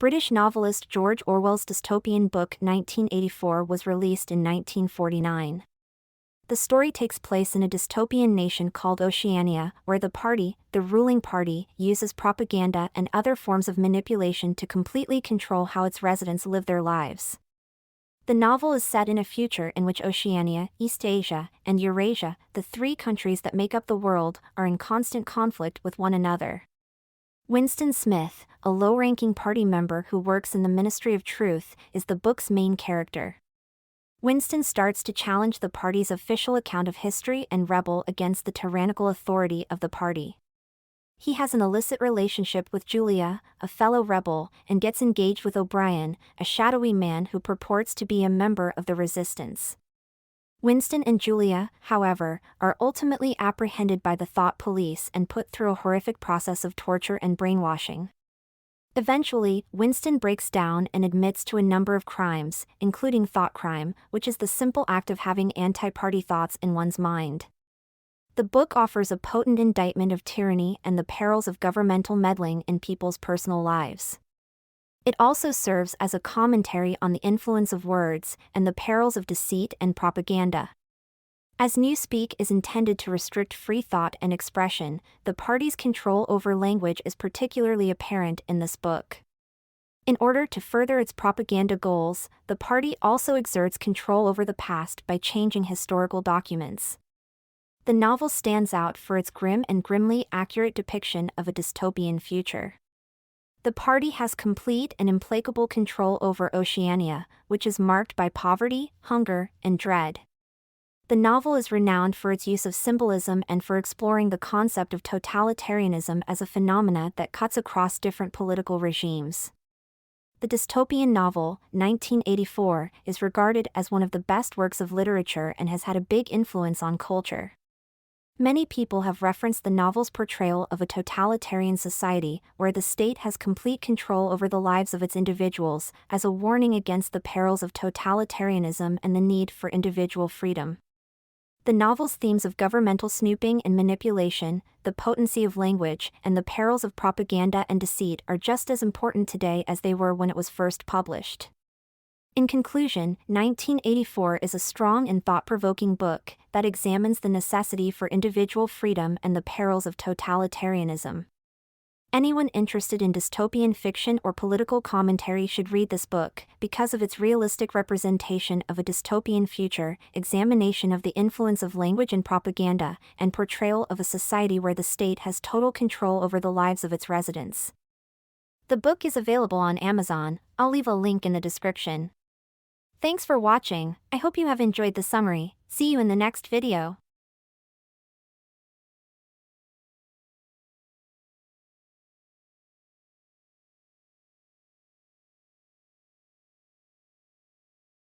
British novelist George Orwell's dystopian book 1984 was released in 1949. The story takes place in a dystopian nation called Oceania, where the ruling party, uses propaganda and other forms of manipulation to completely control how its residents live their lives. The novel is set in a future in which Oceania, East Asia, and Eurasia, the three countries that make up the world, are in constant conflict with one another. Winston Smith, a low-ranking party member who works in the Ministry of Truth, is the book's main character. Winston starts to challenge the party's official account of history and rebel against the tyrannical authority of the party. He has an illicit relationship with Julia, a fellow rebel, and gets engaged with O'Brien, a shadowy man who purports to be a member of the resistance. Winston and Julia, however, are ultimately apprehended by the thought police and put through a horrific process of torture and brainwashing. Eventually, Winston breaks down and admits to a number of crimes, including thought crime, which is the simple act of having anti-party thoughts in one's mind. The book offers a potent indictment of tyranny and the perils of governmental meddling in people's personal lives. It also serves as a commentary on the influence of words and the perils of deceit and propaganda. As newspeak is intended to restrict free thought and expression, the party's control over language is particularly apparent in this book. In order to further its propaganda goals, the party also exerts control over the past by changing historical documents. The novel stands out for its grim and grimly accurate depiction of a dystopian future. The party has complete and implacable control over Oceania, which is marked by poverty, hunger, and dread. The novel is renowned for its use of symbolism and for exploring the concept of totalitarianism as a phenomena that cuts across different political regimes. The dystopian novel, 1984, is regarded as one of the best works of literature and has had a big influence on culture. Many people have referenced the novel's portrayal of a totalitarian society where the state has complete control over the lives of its individuals as a warning against the perils of totalitarianism and the need for individual freedom. The novel's themes of governmental snooping and manipulation, the potency of language, and the perils of propaganda and deceit are just as important today as they were when it was first published. In conclusion, 1984 is a strong and thought-provoking book that examines the necessity for individual freedom and the perils of totalitarianism. Anyone interested in dystopian fiction or political commentary should read this book because of its realistic representation of a dystopian future, examination of the influence of language and propaganda, and portrayal of a society where the state has total control over the lives of its residents. The book is available on Amazon. I'll leave a link in the description. Thanks for watching. I hope you have enjoyed the summary. See you in the next video.